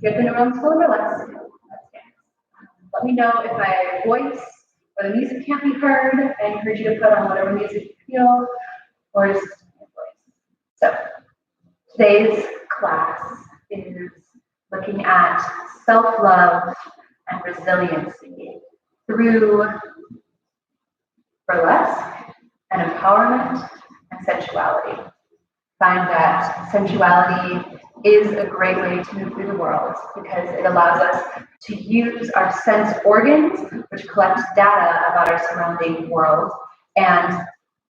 Get the neurons full of Burlesque. Let's dance. Let me know if my voice or the music can't be heard. I encourage you to put on whatever music you feel, or just your voice. So today's class is looking at self-love and resiliency through burlesque and empowerment and sensuality. Find that sensuality is a great way to move through the world because it allows us to use our sense organs, which collect data about our surrounding world, and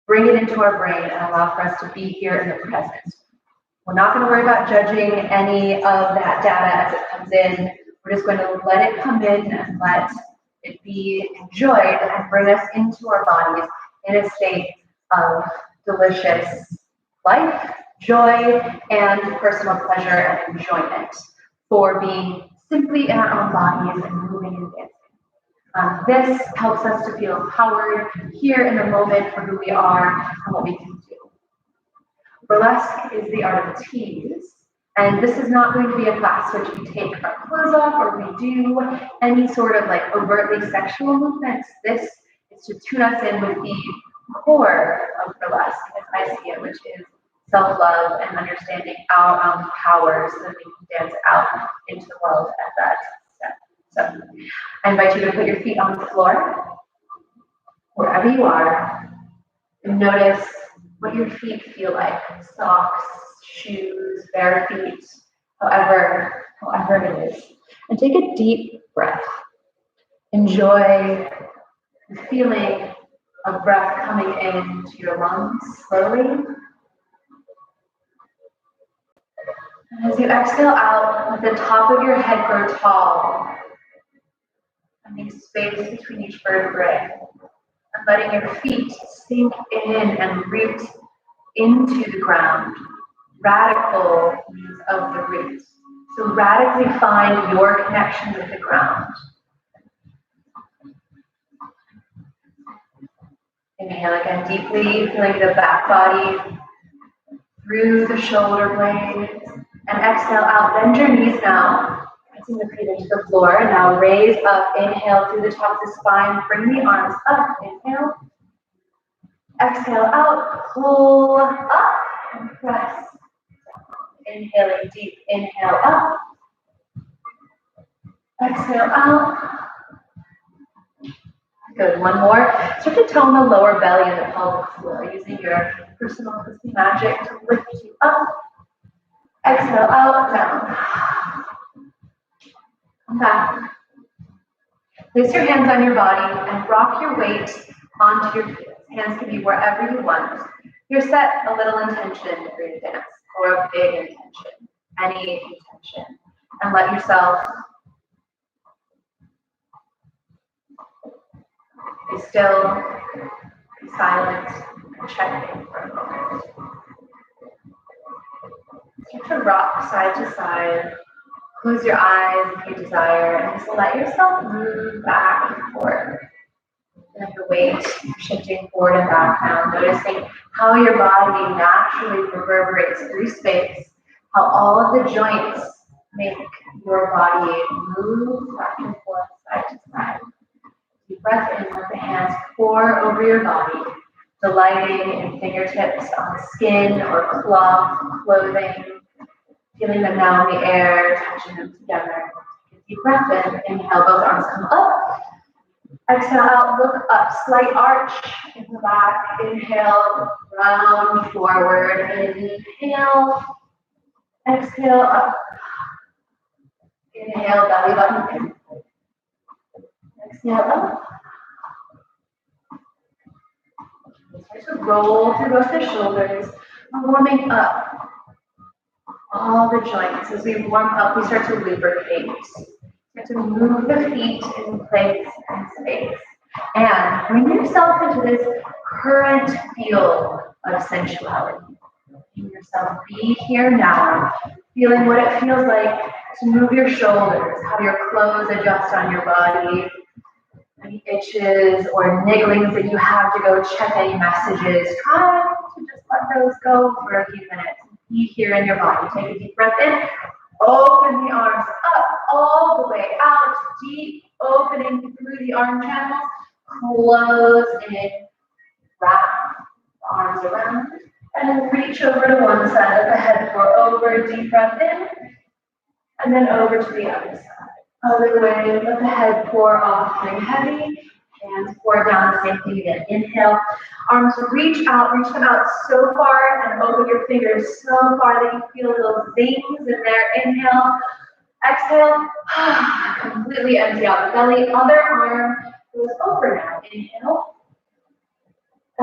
bring it into our brain and allow for us to be here in the present. We're not going to worry about judging any of that data as it comes in. We're just going to let it come in and let it be enjoyed and bring us into our bodies in a state of delicious life, joy, and personal pleasure and enjoyment for being simply in our own bodies and moving and dancing. This helps us to feel empowered here in the moment for who we are and what we can do. Burlesque is the art of tease, and this is not going to be a class which we take our clothes off or we do any sort of like overtly sexual movements. This is to tune us in with the core of burlesque, as I see it, which is self-love and understanding our own power so that we can dance out into the world at that step. So I invite you to put your feet on the floor, wherever you are, and notice what your feet feel like. Socks, shoes, bare feet, however it is. And take a deep breath. Enjoy the feeling of breath coming into your lungs slowly. And as you exhale out, let the top of your head grow tall, finding space between each vertebrae, and letting your feet sink in and root into the ground. Radical means of the roots. So radically find your connection with the ground. Inhale again deeply, feeling the back body through the shoulder blades. And exhale out, bend your knees now, pressing the feet into the floor. Now raise up, inhale through the top of the spine, bring the arms up, inhale. Exhale out, pull up and press. Inhaling deep, inhale up. Exhale out. Good, one more. Start to tone the lower belly and the pelvic floor using your personal pussy magic to lift you up. Exhale out, down. Come back. Place your hands on your body and rock your weight onto your feet. Hands can be wherever you want. Here set a little intention for your dance, or a big intention, any intention. And let yourself be still, be silent, and check in for a moment. Start to rock side to side. Close your eyes if you desire, and just let yourself move back and forth. Let your weight shifting forward and back now, noticing how your body naturally reverberates through space, how all of the joints make your body move back and forth, side to side. Deep breath in, let the hands pour over your body, delighting in fingertips on skin or cloth, clothing, feeling them now in the air, touching them together. Deep breath in, inhale, both arms come up. Exhale out, look up, slight arch in the back. Inhale, round forward. Inhale, exhale up. Inhale, belly button in. Exhale up. Start to roll through both the shoulders. We're warming up all the joints. As we warm up, we start to lubricate. To move the feet in place and space. And bring yourself into this current field of sensuality. Letting yourself be here now, feeling what it feels like to move your shoulders, how your clothes adjust on your body, any itches or nigglings that you have to go check any messages. Try to just let those go for a few minutes. Be here in your body. Take a deep breath in, open the arms up. over, deep breath in, and then over to the other side. Other way, let the head pour off, feeling heavy. Hands pour down safely again. Inhale, arms reach them out so far and open your fingers so far that you feel those zings in there. Inhale, exhale, completely empty out the belly. Other arm goes over now. Inhale.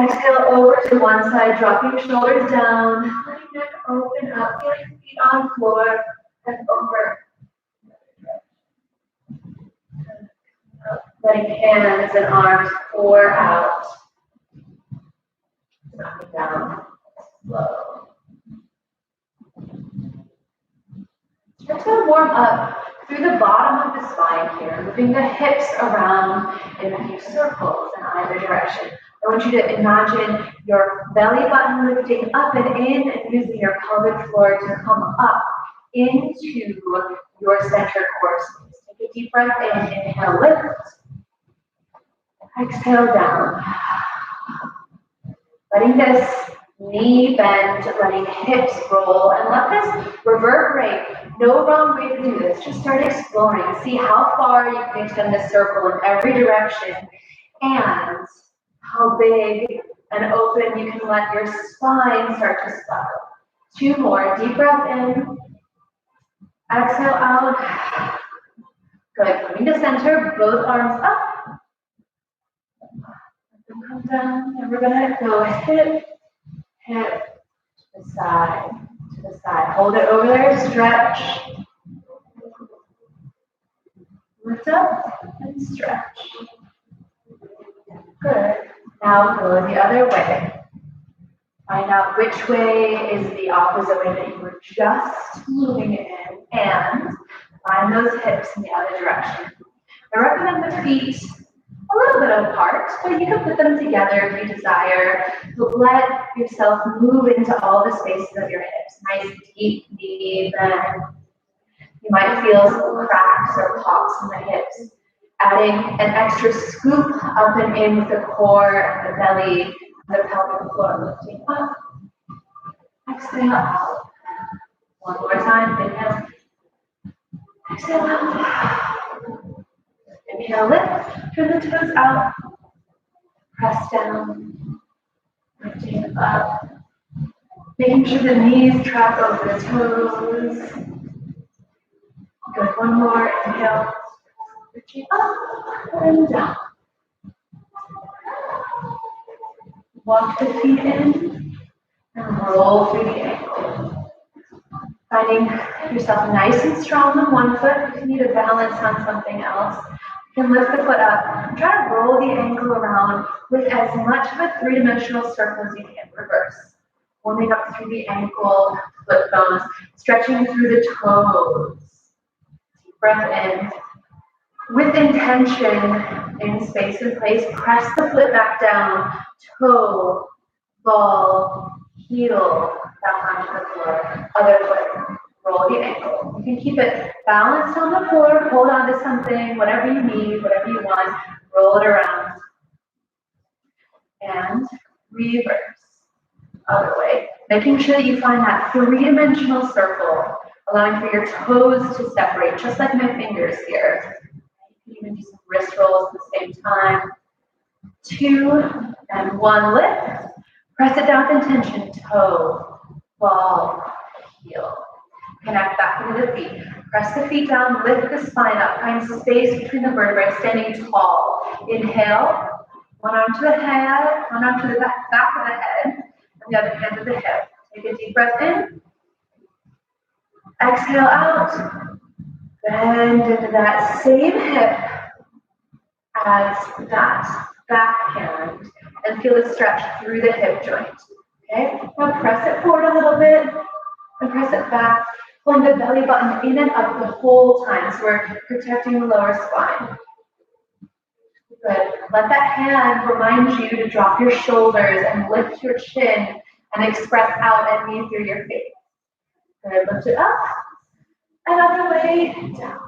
Exhale over to one side, dropping shoulders down, letting neck open up, feeling feet on floor, and over. Letting hands and arms pour out. Coming down, slow. Start to warm up through the bottom of the spine here, moving the hips around in a few circles in either direction. I want you to imagine your belly button lifting up and in and using your pelvic floor to come up into your center core space. Take a deep breath in, inhale, lift. Exhale down. Letting this knee bend, letting hips roll, and let this reverberate. No wrong way to do this. Just start exploring. See how far you can extend the circle in every direction and how big and open you can let your spine start to swell. 2 more. Deep breath in. Exhale out. Good. Coming to center, both arms up. Come down, and we're gonna go hip, to the side, to the side. Hold it over there, stretch. Lift up and stretch. Good. Now go the other way. Find out which way is the opposite way that you were just moving in, and find those hips in the other direction. I recommend the feet a little bit apart, but you can put them together if you desire. But let yourself move into all the spaces of your hips. Nice deep knee bend. You might feel some cracks or pops in the hips. Adding an extra scoop up and in with the core and the belly and the pelvic floor lifting up. Exhale out. One more time. Inhale. Exhale out. Inhale, lift, turn the toes out, press down, lifting up, making sure the knees track over the toes. Good, one more, inhale, lifting up and down. Walk the feet in and roll through the ankle. Finding yourself nice and strong on one foot. If you need a balance on something else, you can lift the foot up. Try to roll the ankle around with as much of a three-dimensional circle as you can. Reverse. Warming up through the ankle, foot bones, stretching through the toes. Deep breath in. With intention, in space and place, press the foot back down. Toe, ball, heel, back onto the floor. Other foot. Roll the ankle. You can keep it balanced on the floor, hold on to something, whatever you need, whatever you want, roll it around. And reverse. Other way. Making sure that you find that three-dimensional circle, allowing for your toes to separate, just like my fingers here. You can even do some wrist rolls at the same time. 2 and 1, lift. Press it down with intention. Toe, ball, heel. Connect back into the feet. Press the feet down, lift the spine up. Find space between the vertebrae, standing tall. Inhale, one arm to the head, one arm to the back of the head, and the other hand to the hip. Take a deep breath in. Exhale out. Bend into that same hip as that back hand, and feel the stretch through the hip joint. Okay? Now press it forward a little bit, and press it back. Pulling the belly button in and up the whole time, so we're protecting the lower spine. Good. Let that hand remind you to drop your shoulders and lift your chin and express out and me through your face. Good. Lift it up. And other way down.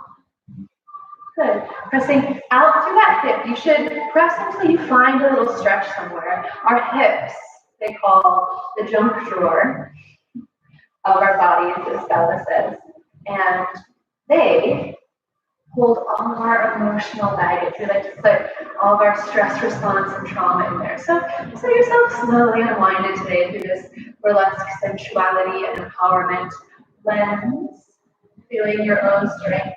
Good. Pressing out through that hip. You should press until you find a little stretch somewhere. Our hips, they call the junk drawer. of our bodies, as Bella says, and they hold all of our emotional baggage. We like to put all of our stress response and trauma in there. So just let yourself slowly unwind it today through this burlesque sensuality and empowerment lens, feeling your own strength.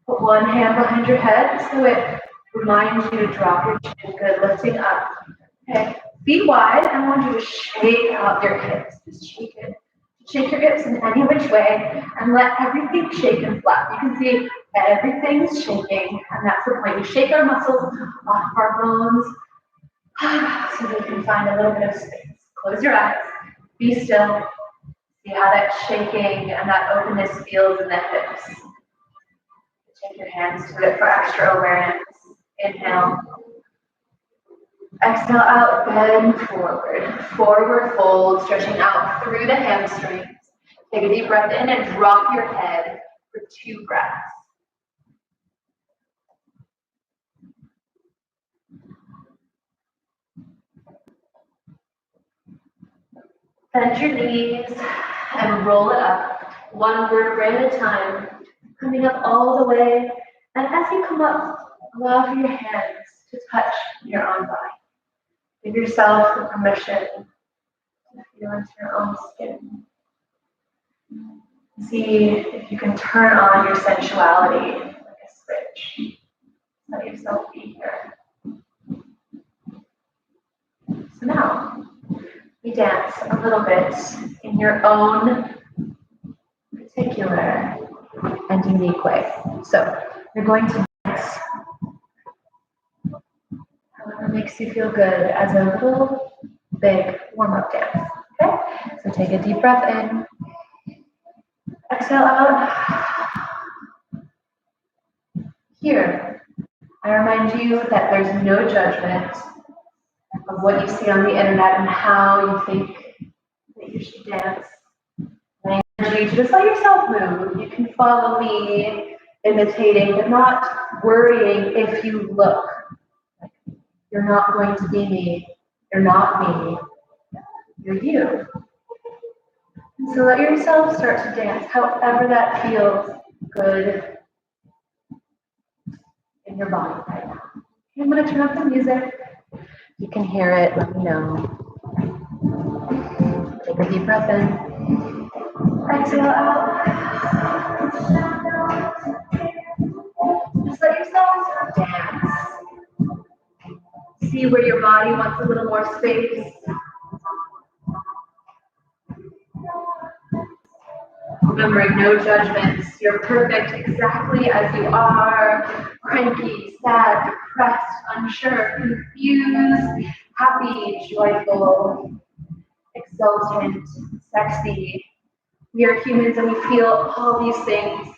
Put one hand behind your head so it reminds you to drop your chin. Good, lifting up. Okay, feet wide. I want you to shake out your hips. Just shake it. Shake your hips in any which way and let everything shake and flap. You can see everything's shaking, and that's the point. We shake our muscles off our bones so we can find a little bit of space. Close your eyes. Be still. See how that shaking and that openness feels in the hips. Take your hands to it for extra awareness. Inhale. Exhale out, bend forward. Forward fold, stretching out through the hamstrings. Take a deep breath in and drop your head for 2 breaths. Bend your knees and roll it up, 1 vertebrae at a time, coming up all the way. And as you come up, allow for your hands to touch your own body. Give yourself the permission to feel into your own skin. See if you can turn on your sensuality like a switch. Let yourself be here. So now, we dance a little bit in your own particular and unique way. So, you're going to dance however makes you feel good as a little big warm-up dance. Okay? So take a deep breath in. Exhale out. Here, I remind you that there's no judgment of what you see on the internet and how you think that you should dance. I encourage you to just let yourself move. You can follow me, imitating, but not worrying if you look. You're not going to be me. You're not me. You're you. And so let yourself start to dance however that feels good in your body right now. I'm going to turn up the music. You can hear it. Let me know. Take a deep breath in. Exhale out. Just let yourself dance. See where your body wants a little more space. Remembering no judgments. You're perfect exactly as you are. Cranky, sad, depressed, unsure, confused, happy, joyful, exultant, sexy. We are humans and we feel all these things.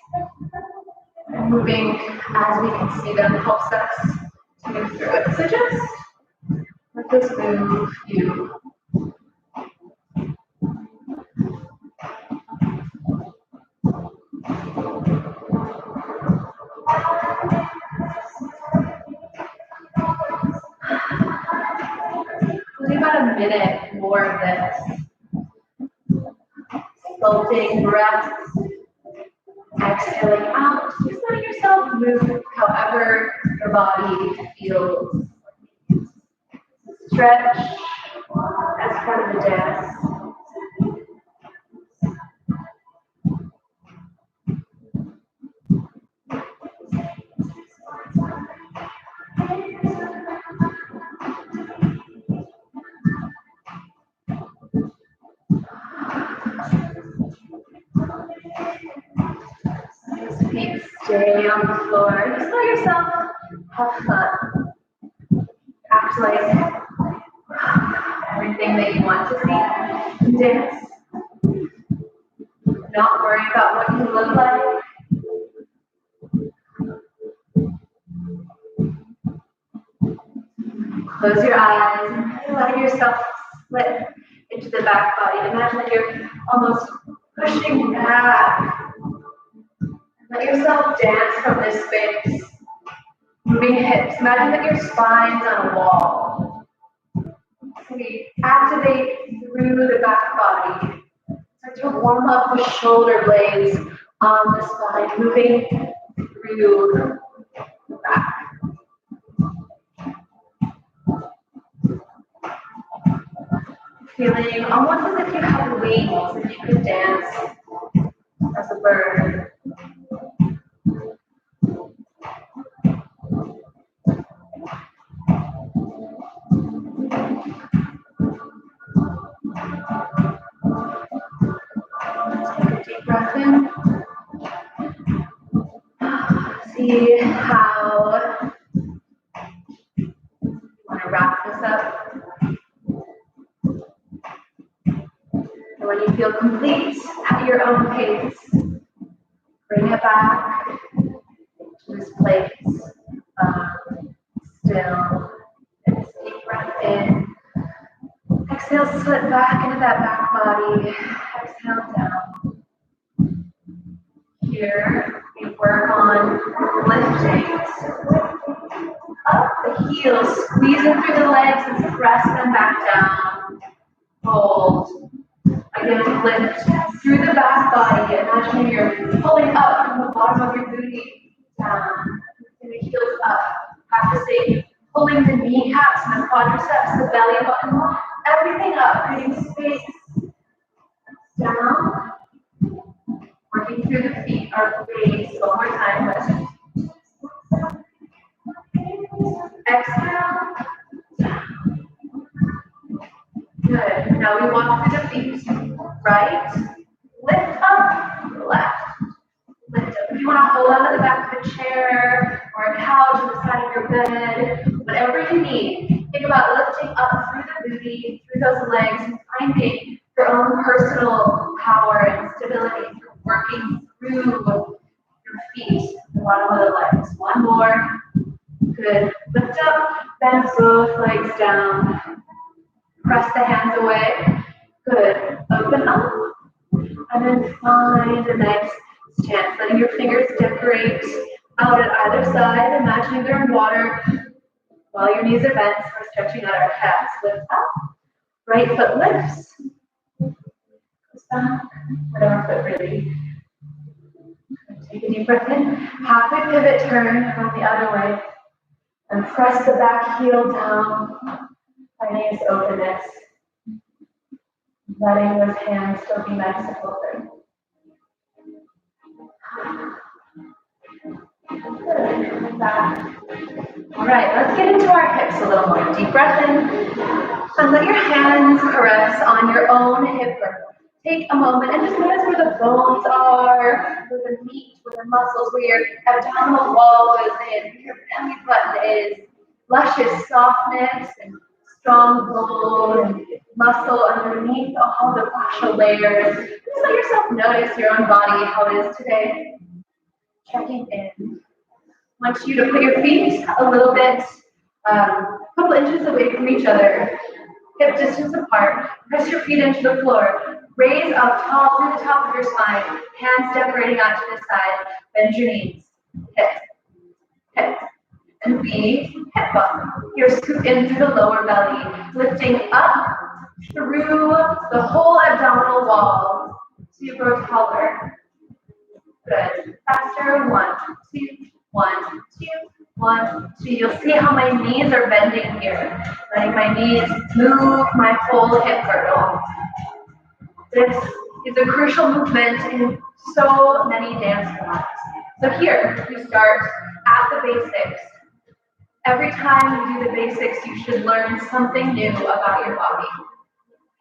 And moving as we can see them helps us to move through it. So just let this move you. We'll do about a minute more of this. Sculpting breaths. Exhaling out. Just let yourself move however your body feels. Stretch as part of the dance. Feet stay on the floor. Just let yourself have fun. Act like everything that you want to see. Dance. Not worry about what you look like. Close your eyes and let yourself slip into the back body. Imagine that you're almost pushing back. Let yourself dance from this space. Moving hips. Imagine that your spine's on a wall. So we activate through the back body. to warm up the shoulder blades on the spine, moving through the back. Feeling almost as if you have wings and you could dance as a bird. Take a deep breath in. See how you want to wrap this up. And when you feel complete at your own pace, bring it back to this place of still. And this deep breath in. Exhale, slip back into that back body. Exhale down. Here, we work on lifting up the heels, squeezing through the legs and press them back down. Hold. Again, lift through the back body. Imagine you're pulling up from the bottom of your booty down. And the heels up. Practicing pulling the kneecaps and the quadriceps, the belly button, everything up, creating space. Down. Working through the feet, our base. One more time. Lift. Exhale. Good. Now we walk through the feet. Right. Lift up. Left. Lift up. If you want to hold on to the back of a chair or a couch on the side of your bed, whatever you need, think about lifting up through the booty, through those legs, and finding your own personal power and stability through working through your feet, the bottom of the legs. One more. Good. Lift up, bend both legs down. Press the hands away. Good. Open up. And then find a nice stance. Letting your fingers decorate out at either side. Imagining they're in water while your knees are bent. We're stretching out our calves. Lift up. Right foot lifts. Goes back. Whatever foot really. Take a deep breath in. Halfway pivot turn on the other way. And press the back heel down. Finding its openness. Letting those hands still be nice and open. Good. Back. All right, let's get into our hips a little more. Deep breath in. And let your hands caress on your own hip girdle. Take a moment and just notice where the bones are, where the meat, where the muscles, where your abdominal wall goes in, where your belly button is. Luscious softness and strong bone and muscle underneath all the fascial layers. Just let yourself notice your own body, how it is today. Checking in. I want you to put your feet a little bit, a couple inches away from each other, hip distance apart. Press your feet into the floor. Raise up tall through the top of your spine. Hands decorating out to the side. Bend your knees. Hip. Hip. And be hip up. Here, scoop in through the lower belly, lifting up through the whole abdominal wall so you grow taller. Good. Faster. 1, 2, 1, 2, 1, 2. You'll see how my knees are bending here. Letting my knees move my whole hip girdle. This is a crucial movement in so many dance forms. So here, you start at the basics. Every time you do the basics, you should learn something new about your body.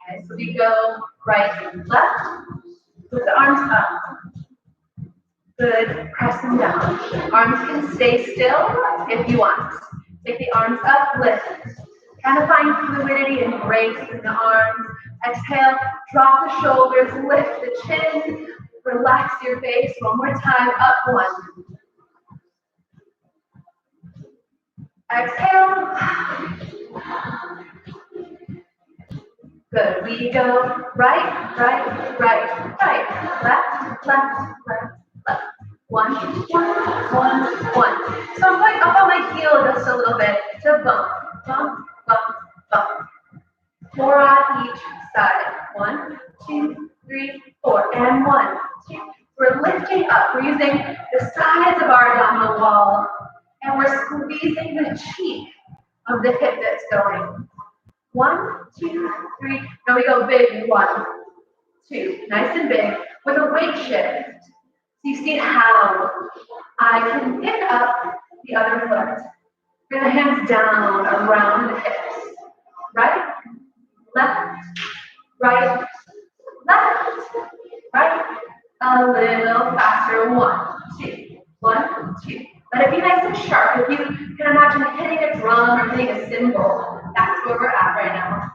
Okay, so we go right and left with the arms up. Good, press them down. Arms can stay still if you want. Take the arms up, lift. Trying to find fluidity and grace in the arms. Exhale, drop the shoulders, lift the chin, relax your face. One more time, up 1. Exhale. Good. We go right, right, right, right. Left, left, left, left. 1, 1, 1, 1. So I'm going up on my heel just a little bit to bump, bump, bump, bump. 4 on each side. 1, 2, 3, 4. two. We're lifting up. We're using the sides of our abdominal wall, and we're squeezing the cheek of the hip that's going. 1, 2, 3. Now we go big. 1, 2. Nice and big with a weight shift. So you see how I can pick up the other foot. Bring the hands down around the hips. Right, left, right, left, right. A little faster. 1, 2. 1, 2. Let it be nice and sharp. If you can imagine hitting a drum or hitting a cymbal, that's where we're at right now.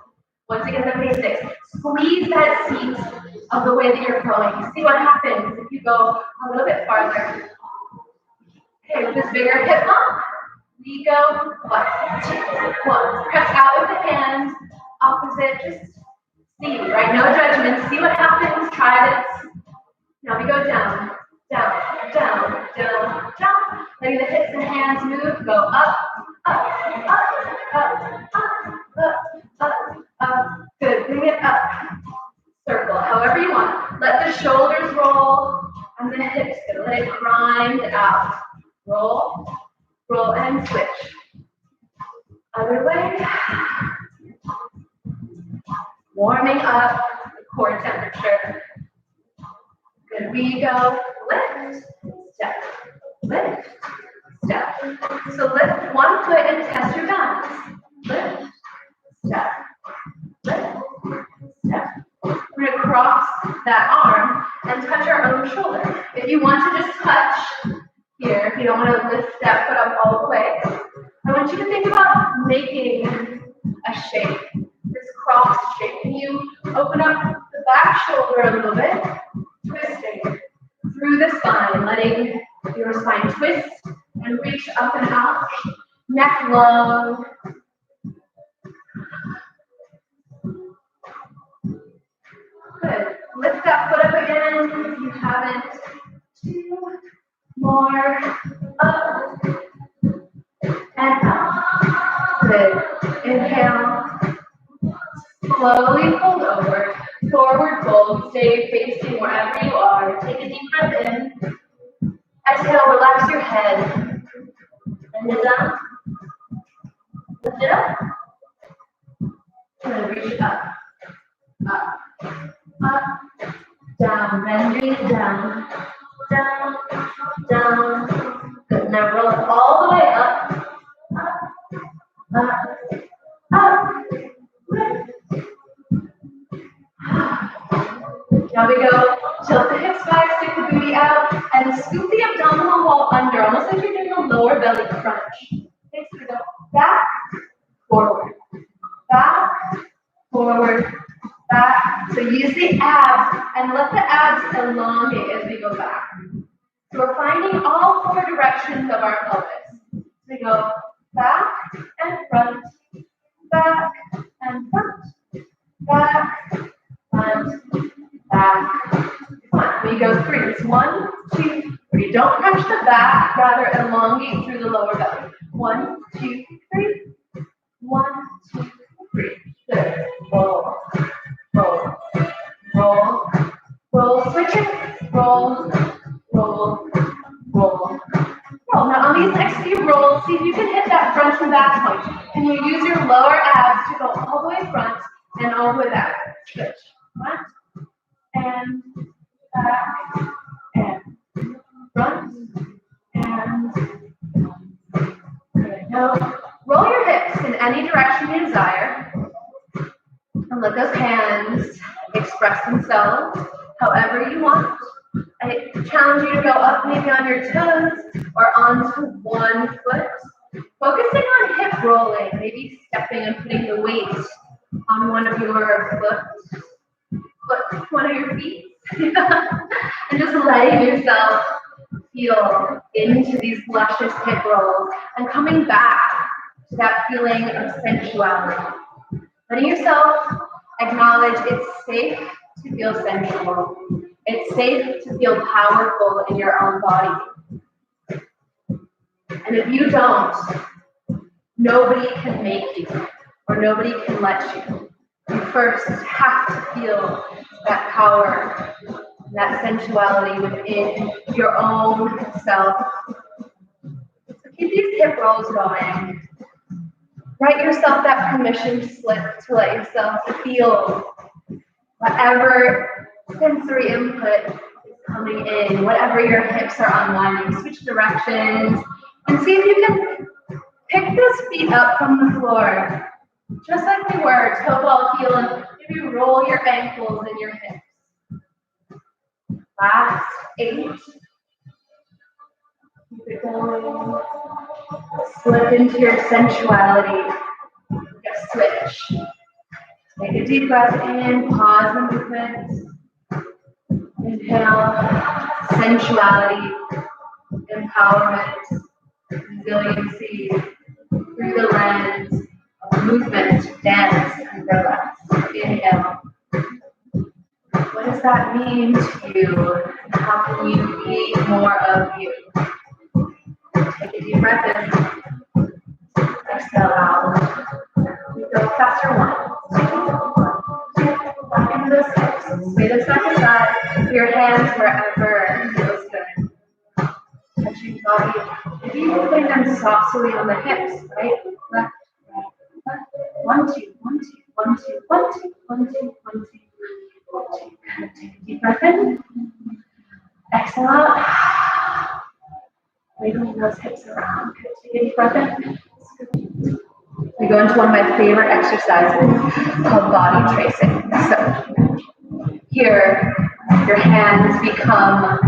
Once again, the basics. Squeeze that seat of the way that you're going. See what happens if you go a little bit farther. Okay, with this bigger hip bump, we go 1, 2, 1. Press out with the hands. Opposite, just see, right? No judgment. See what happens. Try this. Now we go down, down, down, down, down. Letting the hips and hands move. Go up, up, up, up, up, up, up. Good. Bring it up. Circle, however you want. Let the shoulders roll and the hips go. Let it grind out. Roll, roll, and switch. Other way. Warming up the core temperature. Good. We go lift, step, lift, step. So lift one foot and test your balance. Lift, step, lift, step. We're going to cross that arm and touch our own shoulder. If you want to just touch here, if you don't want to lift that foot up all the way, I want you to think about making a shape, this cross shape. Can you open up the back shoulder a little bit, twisting through the spine, letting your spine twist and reach up and out, neck long. Good. Lift that foot up again if you haven't. 2 more. Up and up. Good. Inhale. Slowly fold over. Forward fold. Stay facing wherever you are. Take a deep breath in. Exhale. Relax your head. Bend it down. Lift it up. And then reach it up. Up. Up, down, bend your knees down, down, down. Good. Now roll it all the way up, up, up. Now we go, tilt the hips back, stick the booty out, and scoop the abdominal wall under, almost like you're doing a lower belly crunch. Okay, so we go back, forward, back, forward, back. So use the abs and let the abs elongate as we go back. So we're finding all 4 directions of our pelvis. So we go back and front, back and front, back, front, back, front. We go 3. It's 1, 2, 3. Don't crunch the back, rather elongate through the lower belly. 1, 2, 3. 1, 2, 3. Good. Roll. Roll, roll, roll, switch it, roll, roll, roll, roll. Now on these next few rolls, see if you can hit that front and back point. Can you use your lower abs to go all the way front and all the way back? Switch. Front and back and front and good. Now roll your hips in any direction you desire. And let those hands express themselves however you want. I challenge you to go up maybe on your toes or onto one foot. Focusing on hip rolling, maybe stepping and putting the weight on one of your one of your feet. And just letting yourself feel into these luscious hip rolls and coming back to that feeling of sensuality. Letting yourself acknowledge it's safe to feel sensual. It's safe to feel powerful in your own body. And if you don't, nobody can make you or nobody can let you. You first have to feel that power and that sensuality within your own self. So keep these hip rolls going. Write yourself that permission slip to let yourself feel whatever sensory input is coming in, whatever your hips are unwinding. Switch directions and see if you can pick those feet up from the floor, just like they were, toe ball heel, and maybe roll your ankles and your hips. Last 8. Keep it going. Slip into your sensuality. Just switch. Take a deep breath in, pause the movement. Inhale, sensuality, empowerment, resiliency, through the lens of movement, dance, and burlesque. Inhale. What does that mean to you? How can you be more of you? Take a deep breath in. Exhale out. We go faster. 1, 2, back into those hips. Sway those side to side. Your hands wherever feels good. Touching body. Maybe you're putting them softly on the hips, right? Left, right, left. 1, 2, 1, 2, 1, 2, 1, 2, 1, 2, 1, 2. Take a deep breath in. Exhale out. Wiggling those hips around. Take a deep breath in. We go into one of my favorite exercises called body tracing. So here, your hands become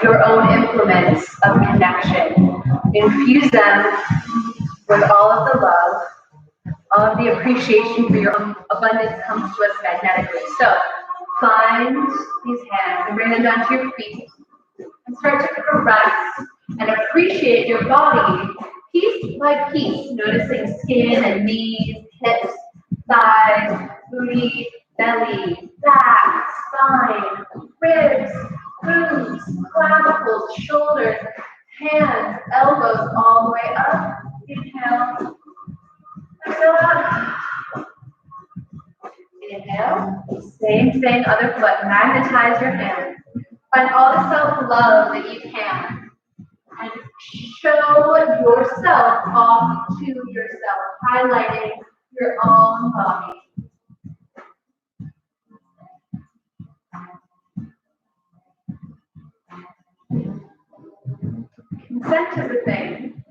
your own implements of connection. Infuse them with all of the love. All of the appreciation for your own abundance comes to us magnetically. So find these hands and bring them down to your feet and start to caress and appreciate your body piece by piece, noticing skin and knees, hips, thighs, booty, belly, back, spine, ribs, glutes, clavicles, shoulders, hands, elbows, all the way up. Inhale. Exhale out. Inhale. Same thing, other foot. Magnetize your hands. Find all the self-love that you can. And show yourself off to yourself, highlighting your own body. Consent is a thing.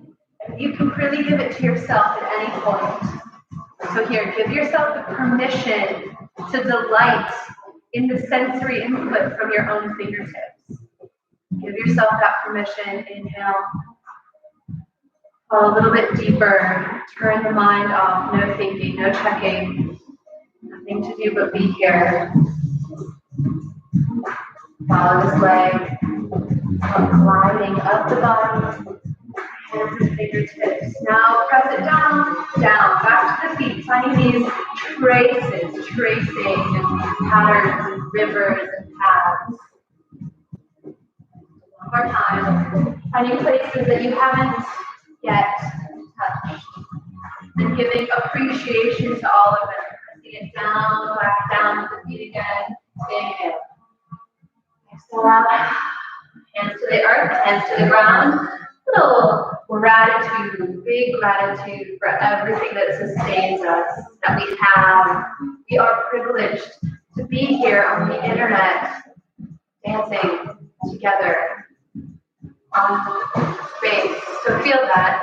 You can really give it to yourself at any point. So here, give yourself the permission to delight in the sensory input from your own fingertips. Give yourself that permission. Inhale. Fall a little bit deeper. Turn the mind off. No thinking, no checking. Nothing to do but be here. Follow this leg. Gliding up the body. Hands and fingertips. Now press it down, down, back to the feet. Finding these traces, tracing and patterns and rivers and paths. One more time. Finding places that you haven't yet touched. And giving appreciation to all of them. Pressing it down, back down to the feet again. Inhale. Exhale out. Hands to the earth, hands to the ground. Little gratitude, big gratitude for everything that sustains us, that we have. We are privileged to be here on the internet, dancing together on space. So feel that.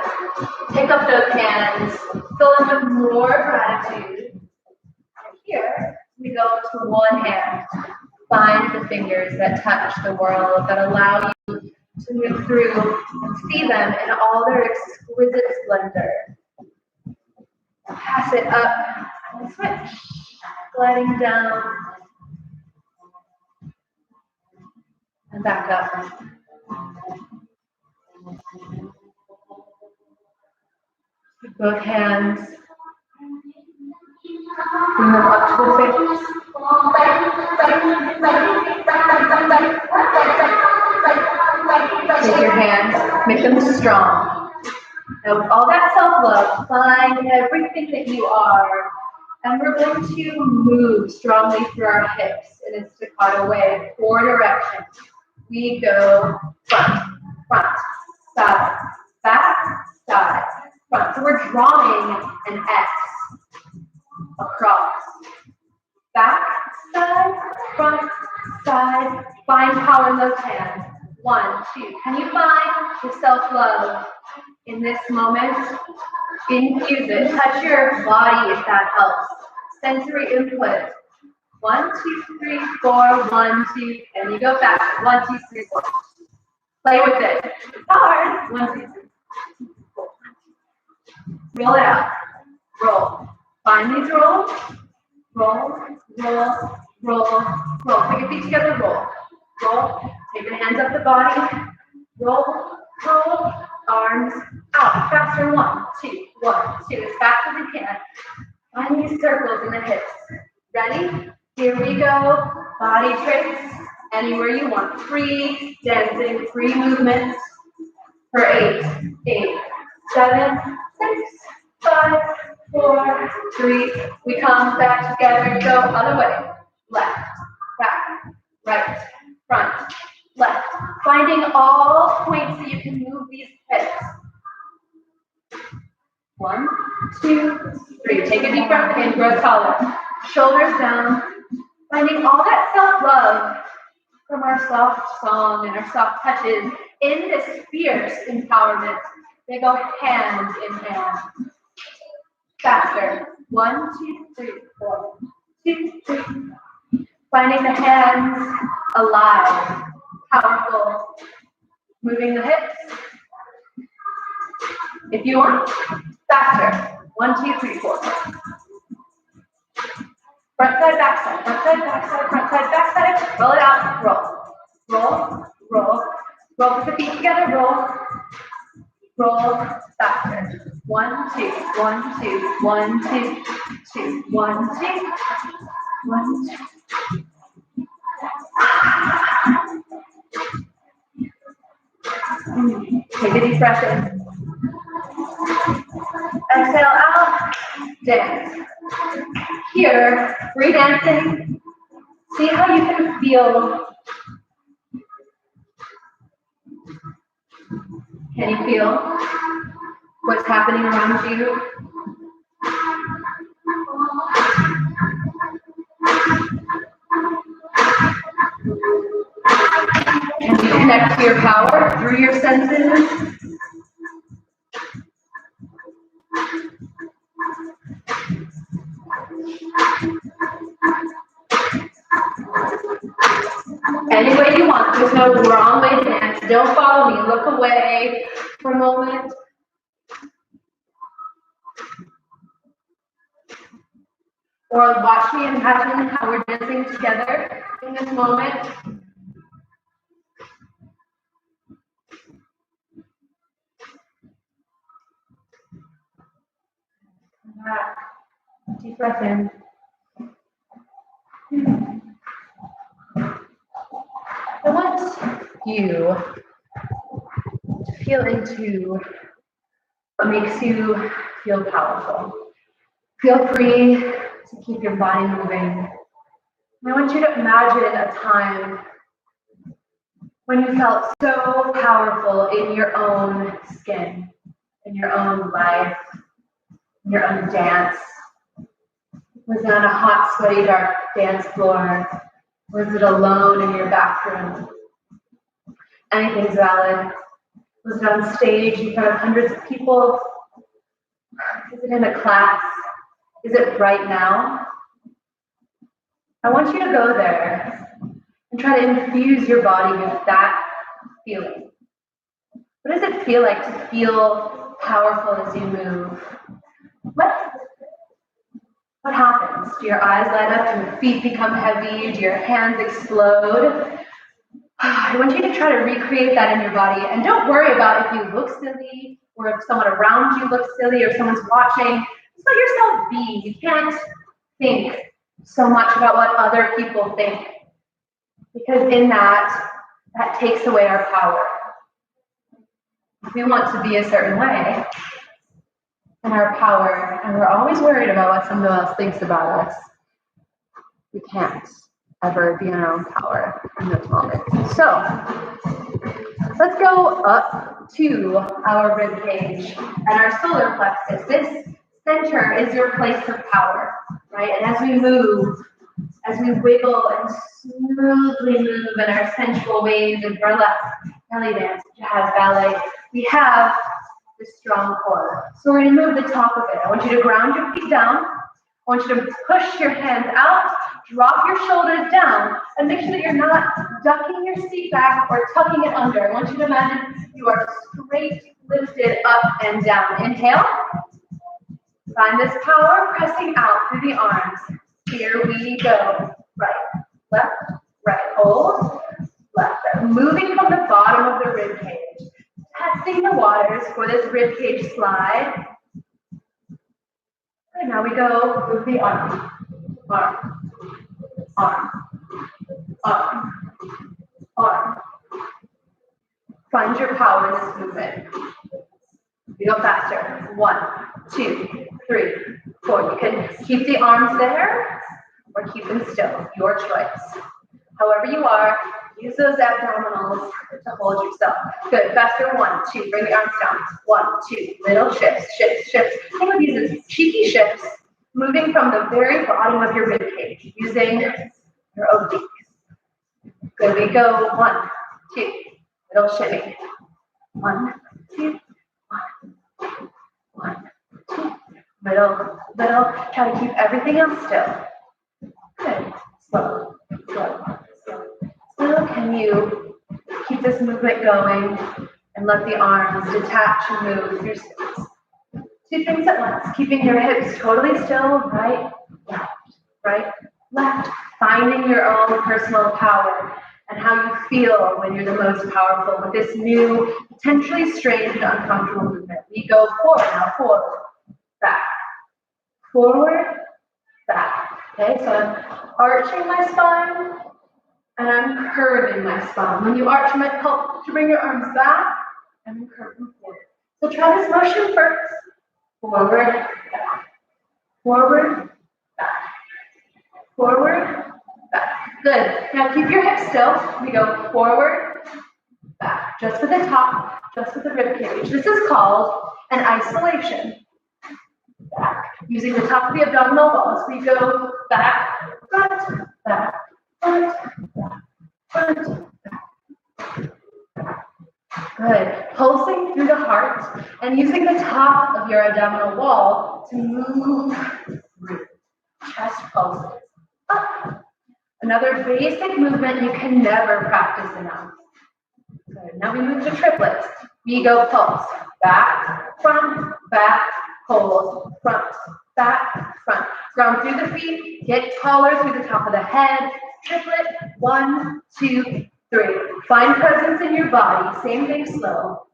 Pick up those hands, fill them with more gratitude. And here we go to one hand. Find the fingers that touch the world, that allow you to move through and see them in all their exquisite splendor. Pass it up and switch, gliding down and back up. With both hands, bring them up to the face. Take your hands, make them strong. Now with all that self-love, find everything that you are, and we're going to move strongly through our hips in a staccato way, 4 directions. We go front, front, side, back, side, front. So we're drawing an X across. Back, side, front, side. Find power in those hands. 1, 2. Can you find your self-love in this moment? Infuse it. Touch your body if that helps. Sensory input. 1, 2, 3, 4. 1, 2. And you go back. 1, 2, 3, 4. Play with it. It's hard. 1, 2, 3, 4. Roll it out. Roll. Find these rolls. Roll, roll, roll, roll. Take your feet together. Roll. Roll. Take your hands up the body. Roll, roll. Arms out. Faster. 1, 2, 1, 2. As fast as you can. Find these circles in the hips. Ready? Here we go. Body tricks. Anywhere you want. Free dancing, free movement. For 8, 8, 7, 6, 5, 4, 3. We come back together. Go other way. Left, back, right, front, left. Finding all points that you can move these hips. 1, 2, 3. Take a deep breath in, grow taller. Shoulders down. Finding all that self-love from our soft song and our soft touches in this fierce empowerment. They go hand in hand. Faster. 1, 2, 3, 4. 2, 3. Finding the hands alive, powerful. Moving the hips. If you want, faster. 1, 2, 3, 4. Front side, back side, front side, back side, front side, back side. Roll it out. Roll. Roll, roll. Roll with the feet together. Roll. Roll faster. 1, 2, 1, 2, 1, 2, 2, 1, 2, 1, 2. Take a deep breath in. Exhale out. Dance. Here, free dancing. See how you can feel. Can you feel what's happening around you? Can you connect to your power through your senses? Any way you want. There's no wrong way to dance. Don't follow me. Look away for a moment. Or watch me and imagine how we're dancing together in this moment. Deep breath in. I want you to feel into what makes you feel powerful. Feel free to keep your body moving. I want you to imagine a time when you felt so powerful in your own skin, in your own life, in your own dance. Was it on a hot, sweaty, dark dance floor? Was it alone in your bathroom? Anything's valid. Was it on stage in front of hundreds of people? Is it in a class? Is it right now? I want you to go there and try to infuse your body with that feeling. What does it feel like to feel powerful as you move? What happens? Do your eyes light up? Do your feet become heavy? Do your hands explode? I want you to try to recreate that in your body. And don't worry about if you look silly or if someone around you looks silly or someone's watching. Just let yourself be. You can't think so much about what other people think. Because in that takes away our power. If we want to be a certain way, and our power, and we're always worried about what someone else thinks about us, we can't ever be in our own power in those moments. So let's go up to our rib cage and our solar plexus. This center is your place of power, right? And as we move, as we wiggle and smoothly move in our sensual ways of burlesque, belly dance, jazz, ballet, we have this strong core. So we're going to move the top of it. I want you to ground your feet down. I want you to push your hands out, drop your shoulders down, and make sure that you're not ducking your seat back or tucking it under. I want you to imagine you are straight, lifted up and down. Inhale. Find this power pressing out through the arms. Here we go. Right, left, right. Hold, left, right. Moving from the bottom of the rib cage. Testing the waters for this rib cage slide. And now we go with the arm, arm, arm, arm, arm. Find your power in this movement. We go faster. 1, 2, 3, 4. You can keep the arms there or keep them still. Your choice. However you are, use those abdominals to hold yourself. Good. Faster. 1, 2. Bring the arms down. 1, 2. Little shifts, shifts, shifts. Think of these as cheeky shifts, moving from the very bottom of your rib cage, using your obliques. Good. We go. 1, 2. Little shimmy. 1, 2. 1, 1, 2. Little. Try to keep everything else still. Good. Slow. Slow. Slow. Can you keep this movement going and let the arms detach and move with your space? 2 things at once. Keeping your hips totally still. Right, left, right, left. Finding your own personal power and how you feel when you're the most powerful with this new, potentially strange and uncomfortable movement. We go forward now. Forward, back, forward, back. Okay, so I'm arching my spine and I'm curving my spine. When you arch, you might help to bring your arms back and then curve them forward. So try this motion first. Forward, back, forward, back, forward, back. Good. Now keep your hips still. We go forward, back. Just with the top, just with the rib cage. This is called an isolation. Back. Using the top of the abdominal walls, we go back, front, back, front, back, front, back. Good. Pulsing through the heart and using the top of your abdominal wall to move through. Chest pulses up. Another basic movement you can never practice enough. Good. Now we move to triplets. We go pulse. Back, hold, front, back, front. Ground through the feet, get taller through the top of the head. Triplet, 1, 2, 3. Find presence in your body. Same thing, slow.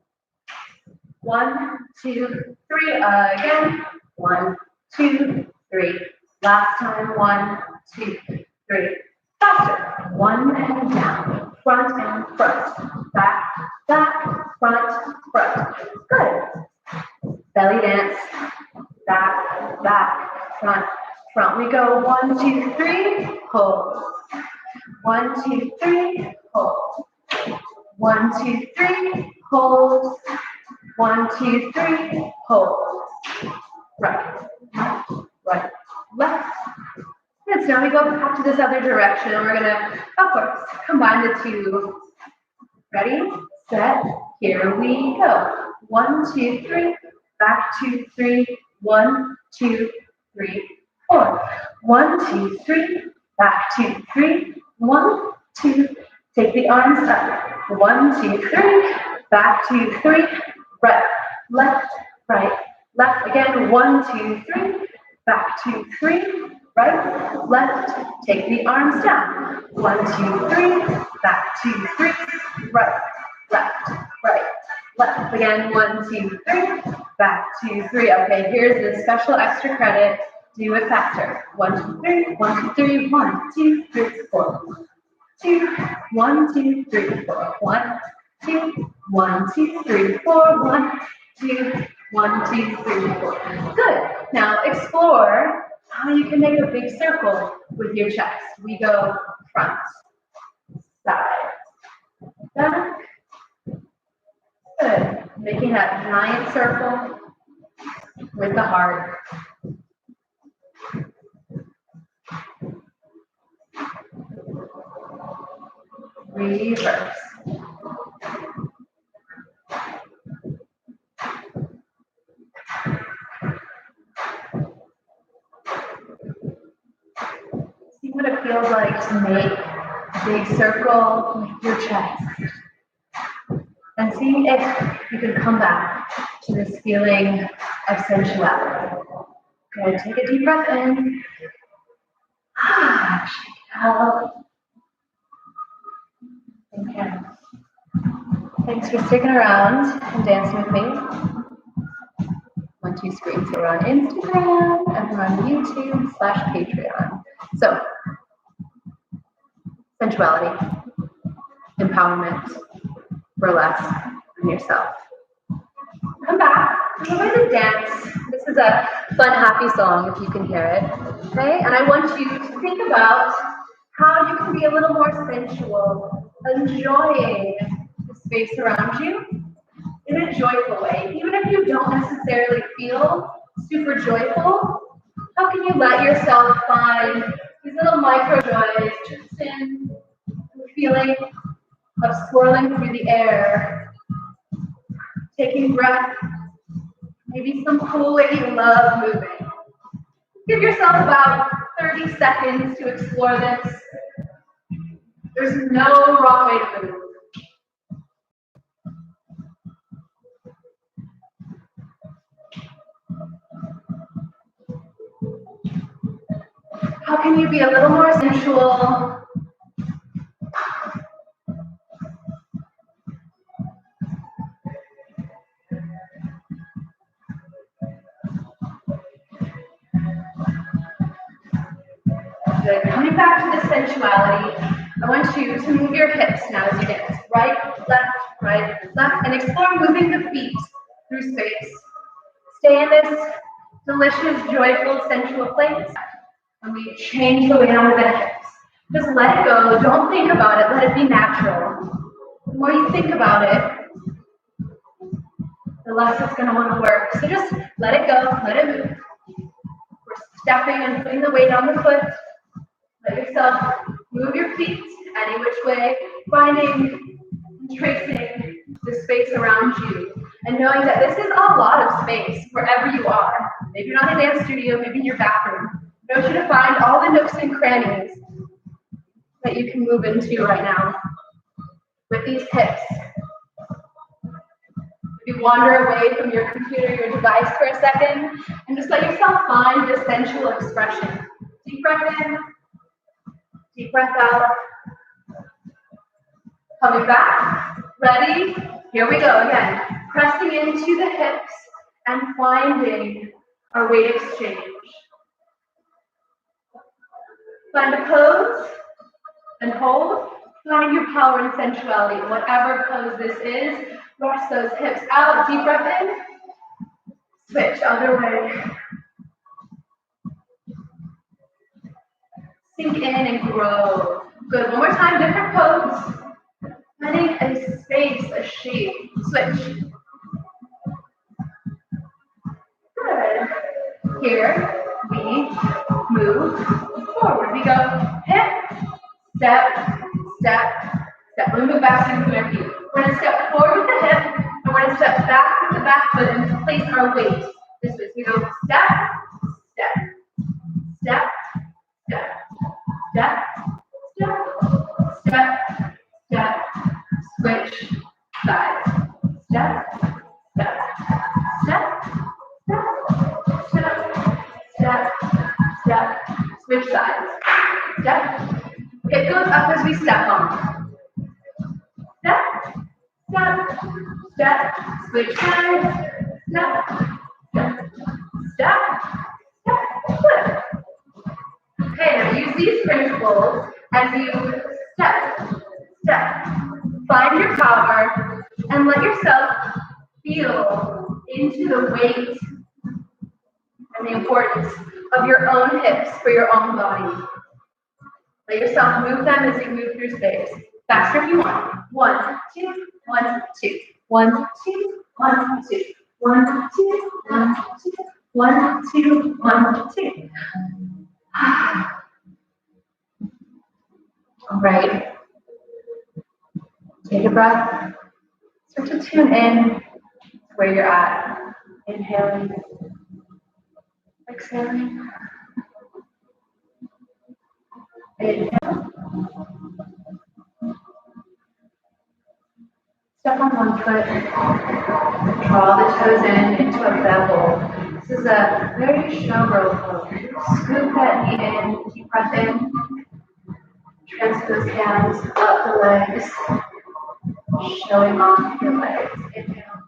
1, 2, 3. Again. 1, 2, 3. Last time. 1, 2, 3. Faster. 1 and down. Front and front. Back, front, front. Good. Belly dance. Back, front, front. We go 1, 2, 3. Hold. 1, 2, 3. Hold. 1, 2, 3. Hold. 1, 2, 3. Hold. Right, left. Good. So now we go back to this other direction, and we're gonna, of course, combine the two. Ready, set, here we go. 1, 2, 3. Back, 2, 3. 1, 2, 3, 4. 1, 2, 3. Back, 2, 3. 1, 2. Take the arms up. 1, 2, 3. Back, 2, 3. Right, left, again. 1, 2, 3. Back, 2, 3. Right, left. Take the arms down. 1, 2, 3. Back, 2, 3. Right, left. Again. 1, 2, 3. Back, 2, 3. Okay, here's the special extra credit. Do it faster. 1, 2, 3. 1, 2, 3. 1, 2, 3, 4. 2. 1, 2, 3, 4. 1, 2. 1, 2, 3, 4. 1, 2. 1, 2, 3, 4. Good. Now explore Now you can make a big circle with your chest. We go front, side, back. Good. Making that giant circle with the heart. Reverse. See what it feels like to make a big circle with your chest. And see if you can come back to this feeling of sensuality. Good. Take a deep breath in. Shake it out. Okay. Thanks for sticking around and dancing with me. On two screens. So we're on Instagram and we're on YouTube/Patreon. So, sensuality, empowerment, burlesque, and yourself. Come back. We're going to dance. This is a fun, happy song if you can hear it. Okay? And I want you to think about how you can be a little more sensual, enjoying the space around you in a joyful way. Even if you don't necessarily feel super joyful, how can you let yourself find these little micro joys just in the feeling of swirling through the air, taking breath, maybe some cool way you love moving. Give yourself about 30 seconds to explore this. There's no wrong way to move. How can you be a little more sensual? Good. Coming back to the sensuality, I want you to move your hips now as you dance. Right, left, and explore moving the feet through space. Stay in this delicious, joyful, sensual place. And we change the weight on the hips. Just let it go. Don't think about it. Let it be natural. The more you think about it, the less it's going to want to work. So just let it go. Let it move. We're stepping and putting the weight on the foot. Let yourself move your feet any which way, finding and tracing the space around you. And knowing that this is a lot of space wherever you are. Maybe you're not in a dance studio, maybe in your bathroom. I want you to find all the nooks and crannies that you can move into right now with these hips. Maybe wander away from your computer, your device for a second, and just let yourself find this sensual expression. Deep breath in, deep breath out. Coming back, ready? Here we go again. Pressing into the hips and finding our weight exchange. Find a pose and hold. Find your power and sensuality. Whatever pose this is, brush those hips out. Deep breath in. Switch other way. Sink in and grow. Good. One more time. Different pose. Finding a space, a shape. Switch. Good. Here we move forward. We go hip, step, step, step. We move back to our feet. We're going to step forward with the hip, and we're going to step back with the back foot and place our weight. This way. So we go step, step, step, step, step, step, step, step, switch, side, step, step, step, step, step, switch sides. Step. It goes up as we step on. Step, step, step, switch sides. Step, step, step, step, flip. Okay, now use these principles as you step, step. Find your power and let yourself feel into the weight and the importance of your own hips for your own body. Let yourself move them as you move through space. Faster if you want. 1, 2, 1, 2. 1, 2, 1, 2. 1, 2, 1, 2. 1, 2, 1, 2. All right. Take a breath. Start to tune in where you're at. Inhaling. Exhaling. Inhale. Step on one foot. Draw the toes in into a bevel. This is a very showgirl pose. Scoop that knee in. Deep breath in. Transfer those hands up the legs. Showing off your legs. Inhale.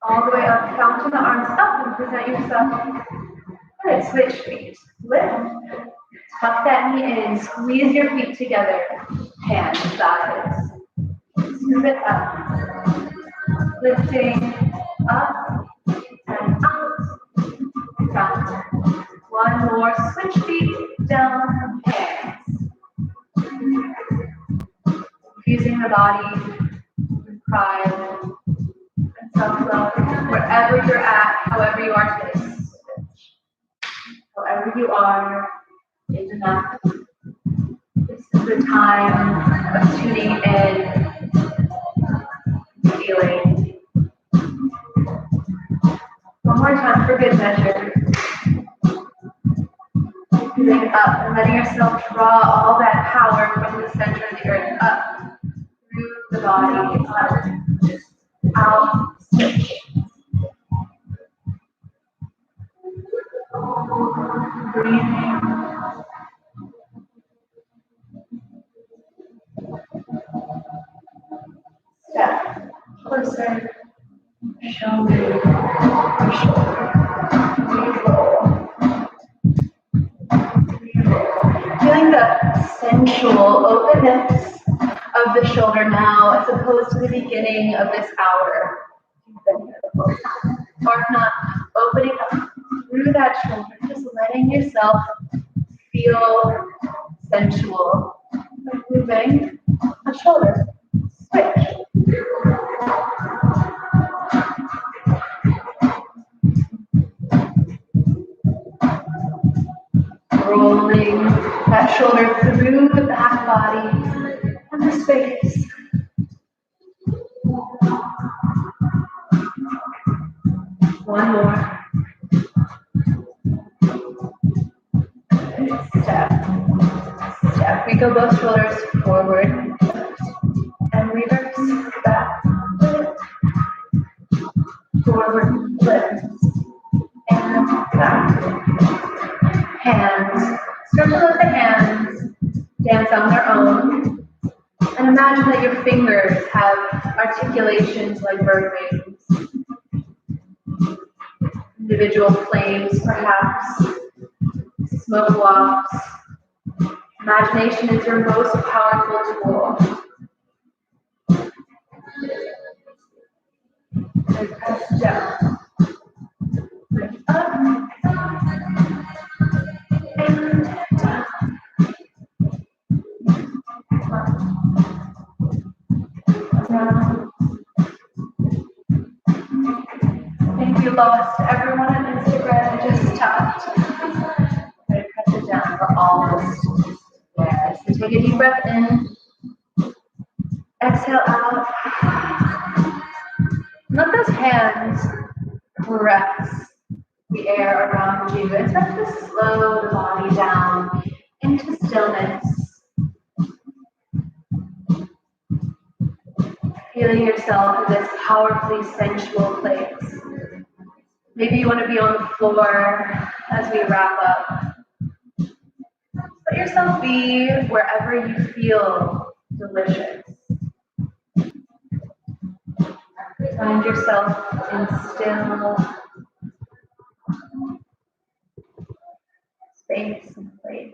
All the way up. Counting the arms up and present yourself. Good. Switch feet. Lift. Tuck that knee in. Squeeze your feet together. Hands, thighs. Scoop it up. Lifting up and out. Count. One more. Switch feet. Down. Hands. Infusing the body with pride and self-love. Wherever you're at, however you are today. However you are is enough. This is the time of tuning in, feeling. One more time for good measure. Feeling up and letting yourself draw all that power from the center of the earth up through the body, up, out, switch. Breathing. Step closer. Shoulder to shoulder. Reroll. Feeling the sensual openness of the shoulder now as opposed to the beginning of this hour. Or if not, opening up through that shoulder, just letting yourself feel sensual by moving the shoulder. Switch. Rolling that shoulder through the back body and the space. One more. Step. Step. We go both shoulders forward and reverse back. Lift. Forward, lift, and back. Hands. Start to let the hands dance on their own. And imagine that your fingers have articulations like bird wings. Individual flames, perhaps. Smoke blobs. Imagination is your most powerful tool. And press down. Lift up. And down. Thank you, Lost. Everyone on Instagram just tapped. I'm going to press it down. We're almost there. So take a deep breath in. Exhale out. Let those hands caress the air around you and start to slow the body down into stillness. Feeling yourself in this powerfully sensual place. Maybe you want to be on the floor as we wrap up. Let yourself be wherever you feel delicious. Find yourself in still space and place.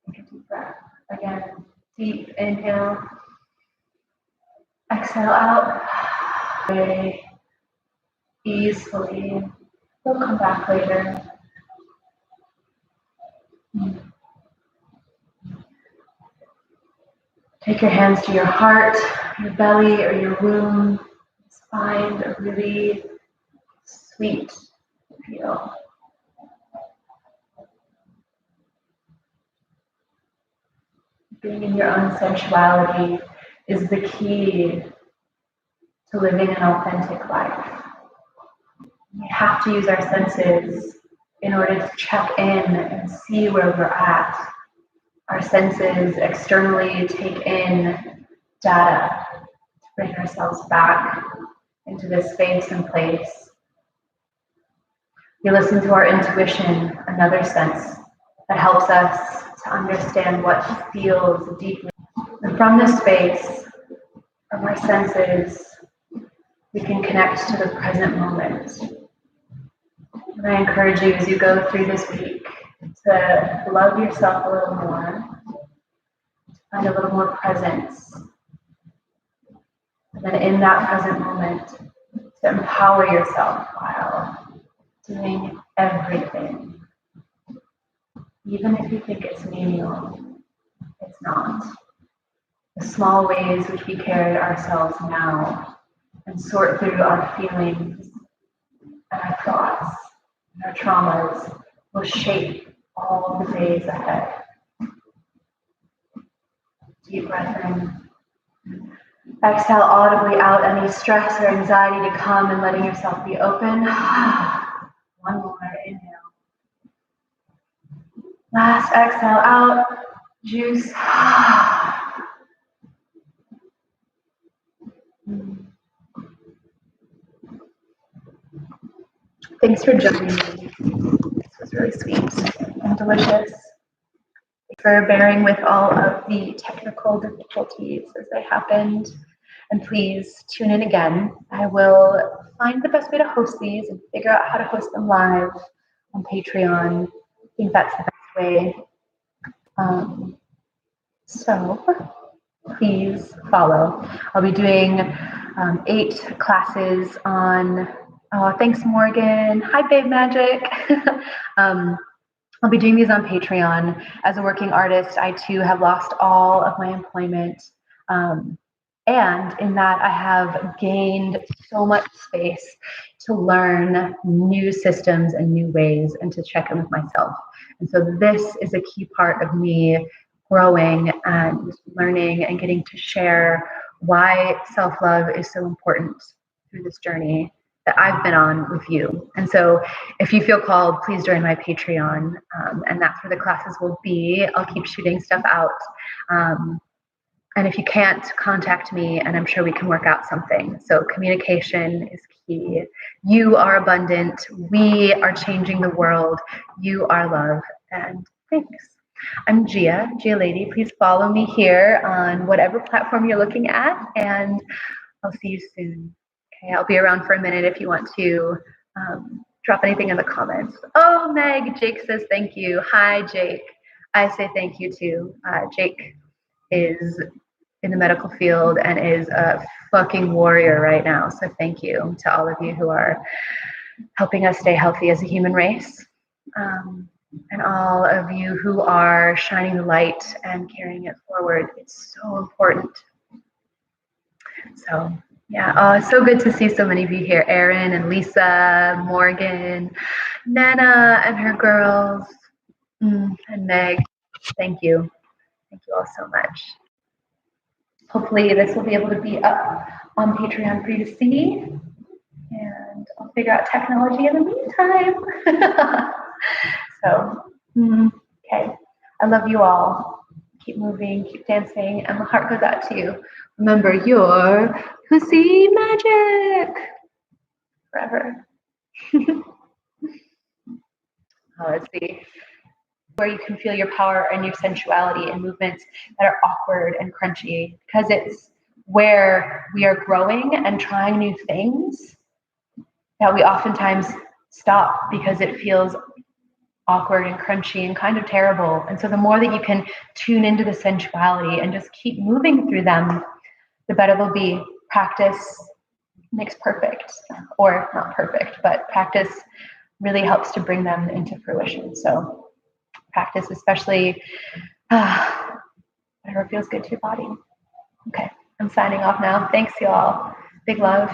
Take a deep breath. Again, deep inhale. Exhale out. Very easily. We'll come back later. Take your hands to your heart, your belly, or your womb. Just find a really sweet feel. Being in your own sensuality is the key to living an authentic life. We have to use our senses in order to check in and see where we're at. Our senses externally take in data to bring ourselves back into this space and place. We listen to our intuition, another sense that helps us to understand what feels deeply. And from this space, from our senses, we can connect to the present moment. And I encourage you as you go through this week to love yourself a little more, find a little more presence. And then in that present moment, to empower yourself while doing everything. Even if you think it's menial, it's not. The small ways which we carry ourselves now and sort through our feelings and our thoughts and our traumas will shape all the days ahead. Deep breath in. Exhale audibly out any stress or anxiety to come and letting yourself be open. One more, inhale. Last exhale out, juice. Thanks for joining me. This was really sweet and delicious. Thanks for bearing with all of the technical difficulties as they happened. And please tune in again. I will find the best way to host these and figure out how to host them live on Patreon. I think that's the best way. So please follow. I'll be doing 8 classes on, thanks Morgan. Hi Babe Magic. I'll be doing these on Patreon. As a working artist, I too have lost all of my employment. And in that, I have gained so much space to learn new systems and new ways and to check in with myself. And so this is a key part of me growing and learning and getting to share why self-love is so important through this journey that I've been on with you. And so if you feel called, please join my Patreon. And that's where the classes will be. I'll keep shooting stuff out. And if you can't, contact me and I'm sure we can work out something. So communication is key. You are abundant. We are changing the world. You are love. And thanks. I'm Gaea Lady. Please follow me here on whatever platform you're looking at, and I'll see you soon. Okay, I'll be around for a minute if you want to drop anything in the comments. Oh, Meg, Jake says thank you. Hi, Jake. I say thank you too. Jake is in the medical field and is a fucking warrior right now. So thank you to all of you who are helping us stay healthy as a human race. And all of you who are shining the light and carrying it forward. It's so important. So yeah, so good to see so many of you here. Erin and Lisa, Morgan, Nana and her girls, and Meg. Thank you. Thank you all so much. Hopefully this will be able to be up on Patreon for you to see. And I'll figure out technology in the meantime. So, okay. I love you all. Keep moving, keep dancing, and my heart goes out to you. Remember, you're Pussy Magic forever. Let's see. Where you can feel your power and your sensuality in movements that are awkward and crunchy, because it's where we are growing and trying new things that we oftentimes stop because it feels awkward and crunchy and kind of terrible. And so the more that you can tune into the sensuality and just keep moving through them, the better they'll be. Practice makes perfect, or not perfect, but practice really helps to bring them into fruition. So practice, especially whatever feels good to your body. Okay, I'm signing off now. Thanks, y'all. Big love.